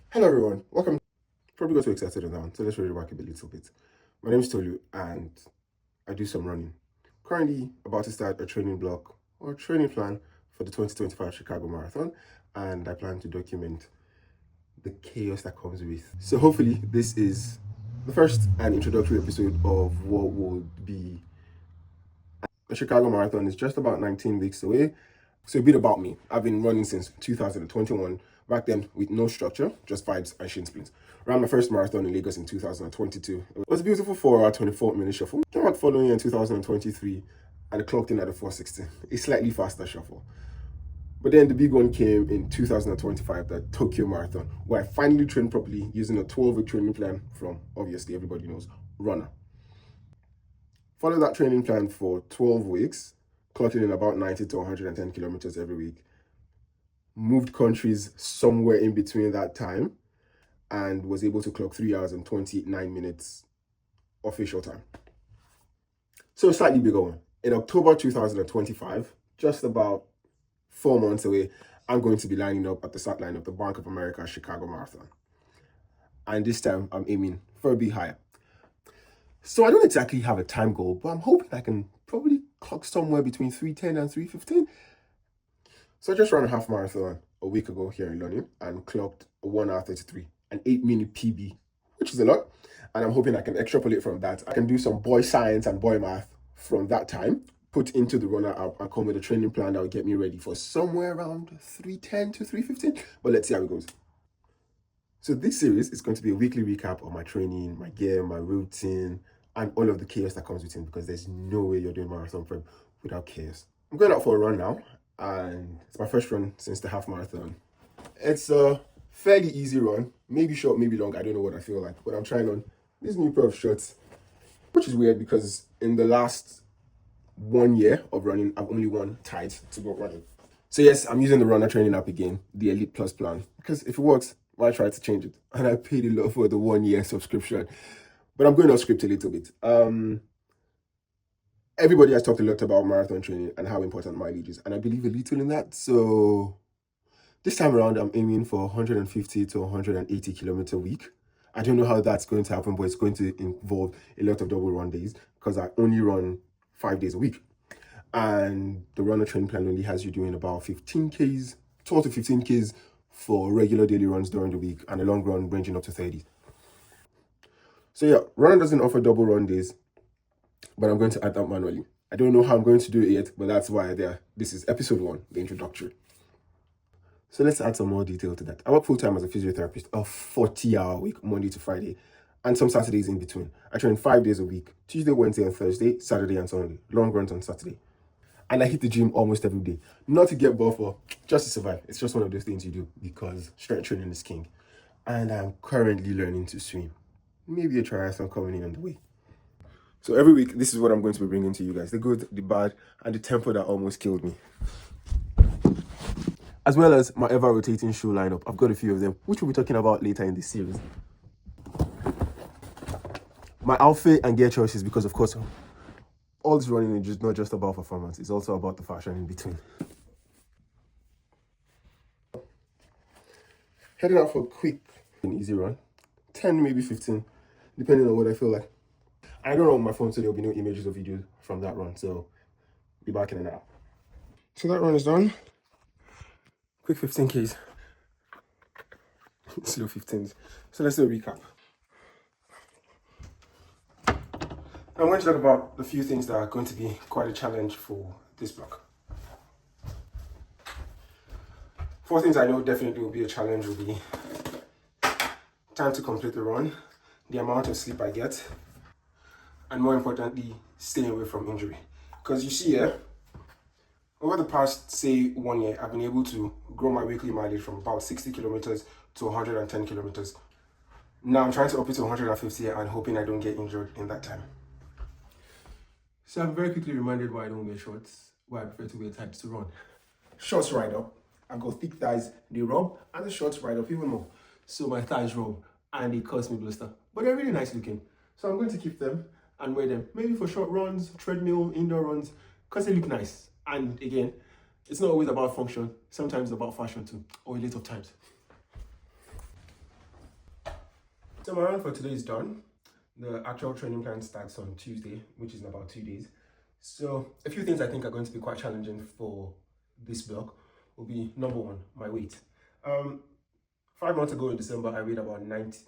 Hello everyone, welcome. Probably got too excited on that one, so let's roll it back a little bit. My name is Tolu and I do some running. Currently about to start a training block or training plan for the 2025 Chicago Marathon, and I plan to document the chaos that comes with. So hopefully this is the first and introductory episode of what will be the Chicago Marathon. Is just about 19 weeks away. So a bit about me. I've been running since 2021, back then with no structure, just vibes and shin splints. Ran my first marathon in Lagos in 2022. It was a beautiful 4-hour, 24-minute shuffle. Came out following year in 2023 and clocked in at a 4:16, a slightly faster shuffle. But then the big one came in 2025, the Tokyo Marathon, where I finally trained properly using a 12-week training plan from, obviously, everybody knows, Runner. Followed that training plan for 12 weeks, clocking in about 90 to 110 kilometers every week. Moved countries somewhere in between that time and was able to clock 3 hours and 29 minutes official time. So a slightly bigger one. In October 2025, just about 4 months away, I'm going to be lining up at the start line of the Bank of America Chicago Marathon. And this time I'm aiming for a bit higher. So I don't exactly have a time goal, but I'm hoping I can probably clock somewhere between 3:10 and 3:15. So I just ran a half marathon a week ago here in London and clocked 1 hour 33, an 8-minute PB, which is a lot. And I'm hoping I can extrapolate from that. I can do some boy science and boy math from that time, put into the Runner app and come with a training plan that will get me ready for somewhere around 3:10 to 3:15. But let's see how it goes. So this series is going to be a weekly recap of my training, my gear, my routine, and all of the chaos that comes with it, because there's no way you're doing marathon prep without chaos. I'm going out for a run now, and it's my first run since the half marathon. It's a fairly easy run, maybe short, maybe long, I don't know what I feel like, but I'm trying on this new pair of shorts, which is weird because in the last 1 year of running, I've only worn tights to go running. So yes, I'm using the Runner training app again, the Elite Plus plan, because if it works, why try to change it? And I paid a lot for the 1 year subscription. But I'm going off script a little bit. Everybody has talked a lot about marathon training and how important mileage is, and I believe a little in that. So this time around, I'm aiming for 150 to 180 kilometer week. I don't know how that's going to happen, but it's going to involve a lot of double run days because I only run 5 days a week. And the Runner training plan only has you doing about 15Ks, 12 to 15Ks for regular daily runs during the week, and a long run ranging up to 30. So yeah, Runner doesn't offer double run days, but I'm going to add that manually. I don't know how I'm going to do it yet, but that's why this is episode 1, the introductory. So let's add some more detail to that. I work full-time as a physiotherapist, a 40-hour week, Monday to Friday, and some Saturdays in between. I train 5 days a week, Tuesday, Wednesday, and Thursday, Saturday and Sunday, long runs on Saturday. And I hit the gym almost every day. Not to get buff or just to survive. It's just one of those things you do because strength training is king. And I'm currently learning to swim. Maybe a triathlon coming in on the way. So every week, this is what I'm going to be bringing to you guys. The good, the bad, and the tempo that almost killed me. As well as my ever-rotating shoe lineup. I've got a few of them, which we'll be talking about later in this series. My outfit and gear choices, because of course, all this running is just not just about performance. It's also about the fashion in between. Heading out for a quick and easy run. 10, maybe 15, depending on what I feel like. I don't run my phone, so there'll be no images or videos from that run. So, be back in an hour. So that run is done. Quick 15Ks. Slow 15s. So let's do a recap. I'm going to talk about the few things that are going to be quite a challenge for this block. 4 things I know definitely will be a challenge will be time to complete the run, the amount of sleep I get, and more importantly, staying away from injury. Because you see here, over the past, say, 1 year, I've been able to grow my weekly mileage from about 60 kilometers to 110 kilometers. Now I'm trying to up it to 150 and hoping I don't get injured in that time. So I'm very quickly reminded why I don't wear shorts, why I prefer to wear tights to run. Shorts ride up, I've got thick thighs, they rub, and the shorts ride up even more. So my thighs rub, and they cause me blister. But they're really nice looking. So I'm going to keep them and wear them, maybe for short runs, treadmill, indoor runs, because they look nice. And again, It's not always about function. Sometimes it's about fashion too, or a lot of times. So my run for today is done. The actual training plan starts on Tuesday, which is in about 2 days. So a few things I think are going to be quite challenging for this block will be, number one, my weight. 5 months ago in December, I weighed about 90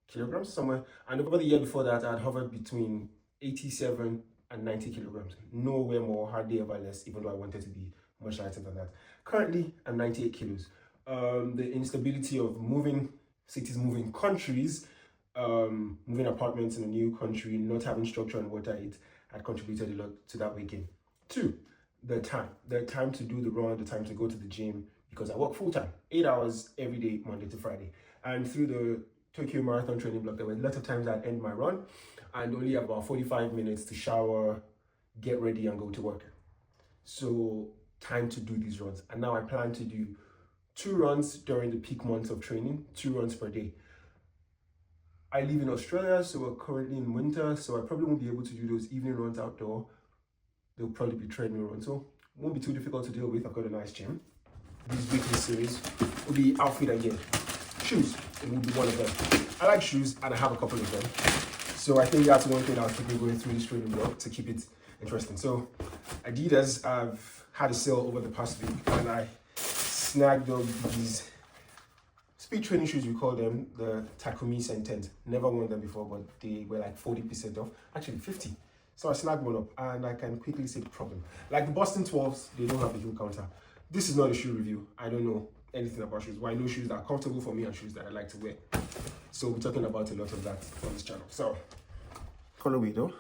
kilograms somewhere. And over the year before that, I had hovered between 87 and 90 kilograms. Nowhere more, hardly ever less, even though I wanted to be much lighter than that. Currently, I'm 98 kilos. The instability of moving cities, moving countries, moving apartments in a new country, not having structure on what I eat, had contributed a lot to that weight gain. Two, the time to do the run, the time to go to the gym, because I work full time, 8 hours every day, Monday to Friday. And through the Tokyo Marathon training block, there were lots of times I'd end my run and only have about 45 minutes to shower, get ready, and go to work. So time to do these runs. And now I plan to do 2 runs during the peak months of training, 2 runs per day. I live in Australia, so we're currently in winter, so I probably won't be able to do those evening runs outdoor. They'll probably be treadmill runs, so it won't be too difficult to deal with. I've got a nice gym. These weekly series will be outfit and gear. Shoes, it will be one of them. I like shoes, and I have a couple of them. So I think that's one thing I'll keep going through this training block to keep it interesting. So Adidas, I've had a sale over the past week, and I snagged up these speed training shoes, we call them, the Takumi Sentent. Never worn them before, but they were like 40% off, actually 50. So I snagged one up, and I can quickly see the problem. Like the Boston 12s, they don't have the heel counter. This is not a shoe review. I don't know anything about shoes, but I know shoes that are comfortable for me and shoes that I like to wear. So we're talking about a lot of that on this channel. So, colorway though,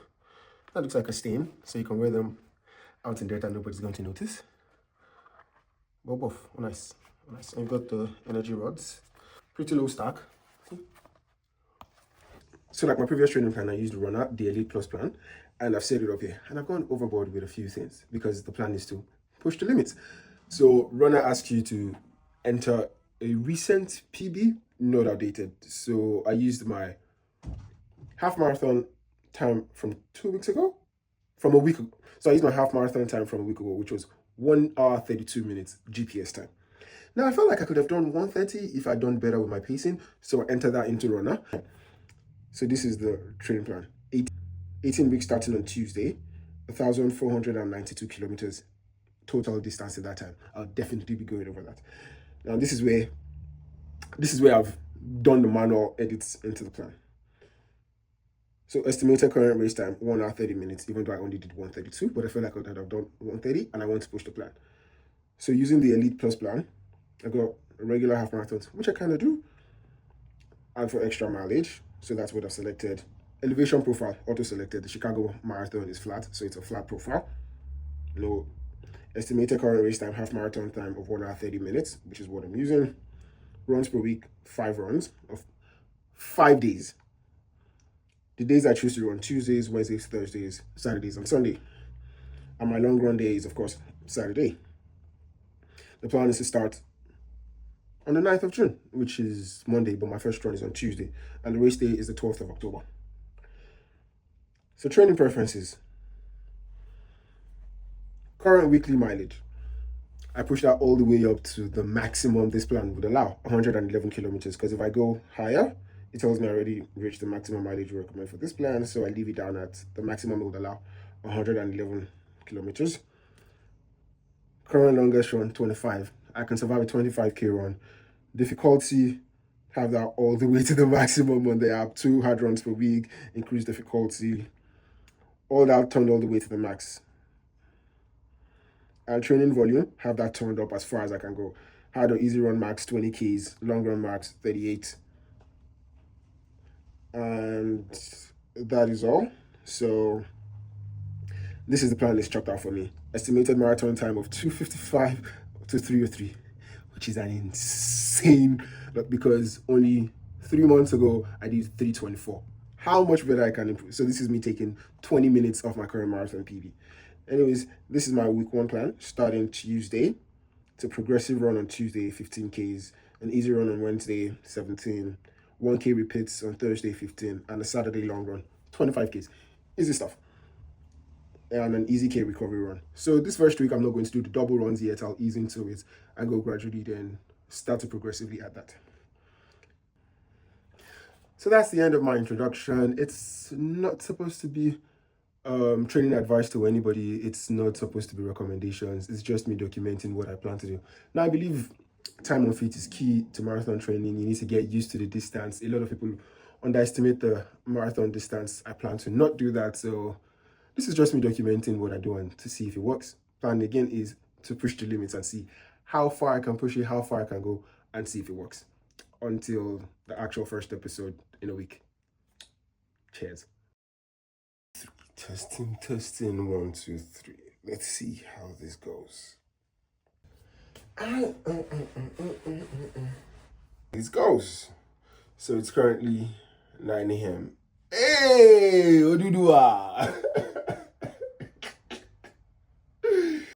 that looks like a stain, so you can wear them out in dirt and nobody's going to notice. Bob off, oh, nice, oh, nice. And you've got the energy rods, pretty low stack. So like my previous training plan, I used the Runner, the Elite Plus plan, and I've set it up here. And I've gone overboard with a few things because the plan is to push the limits. So Runner asks you to enter a recent PB, not outdated. So I used my half marathon time from 2 weeks ago, from a week ago. So I used my half marathon time from a week ago, which was 1 hour, 32 minutes GPS time. Now I felt like I could have done 1:30 if I'd done better with my pacing. So I entered that into Runner. So this is the training plan. 18 weeks starting on Tuesday, 1,492 kilometers total distance at that time. I'll definitely be going over that. Now this is where I've done the manual edits into the plan. So estimated current race time, 1 hour 30 minutes, even though I only did 1:32, but I feel like I could have done 1:30 and I want to push the plan. So using the Elite Plus plan, I got a regular half marathons, which I kind of do, and for extra mileage. So that's what I've selected. Elevation profile, auto-selected. The Chicago Marathon is flat, so it's a flat profile. Low. Estimated current race time, half marathon time of 1 hour 30 minutes, which is what I'm using. Runs per week, 5 runs of 5 days. The days I choose to run: Tuesdays, Wednesdays, Thursdays, Saturdays, and Sunday. And my long run day is, of course, Saturday. The plan is to start on the 9th of June, which is Monday, but my first run is on Tuesday. And the race day is the 12th of October. So training preferences. Current weekly mileage. I pushed that all the way up to the maximum this plan would allow, 111 kilometers. Because if I go higher, it tells me I already reached the maximum mileage we recommend for this plan. So I leave it down at the maximum it would allow, 111 kilometers. Current longest run, 25. I can survive a 25k run. Difficulty, have that all the way to the maximum on the app. 2 hard runs per week, increase difficulty. All that turned all the way to the max. And training volume, have that turned up as far as I can go. Hard or easy run max 20Ks, long run max 38. And that is all. So this is the plan that's chopped out for me. Estimated marathon time of 2:55 to 3:03, which is an insane, because only 3 months ago I did 3:24. How much better I can improve. So this is me taking 20 minutes off my current marathon PB. Anyways, this is my week 1 plan, starting Tuesday. It's a progressive run on Tuesday, 15Ks, an easy run on Wednesday, 17, 1K repeats on Thursday, 15, and a Saturday long run, 25Ks. Easy stuff. and an easy K recovery run. So this first week, I'm not going to do the double runs yet. I'll ease into it and go gradually, then start to progressively add that. So that's the end of my introduction. It's not supposed to be training advice to anybody. It's not supposed to be recommendations. It's just me documenting what I plan to do. Now, I believe time on feet is key to marathon training. You need to get used to the distance. A lot of people underestimate the marathon distance. I plan to not do that. So this is just me documenting what I do and to see if it works. Plan again is to push the limits and see how far I can push it, how far I can go, and see if it works. Until the actual first episode in a week. Cheers. Testing, 1, 2, 3. Let's see how this goes. This goes. So it's currently 9 a.m. Hey, Odudua!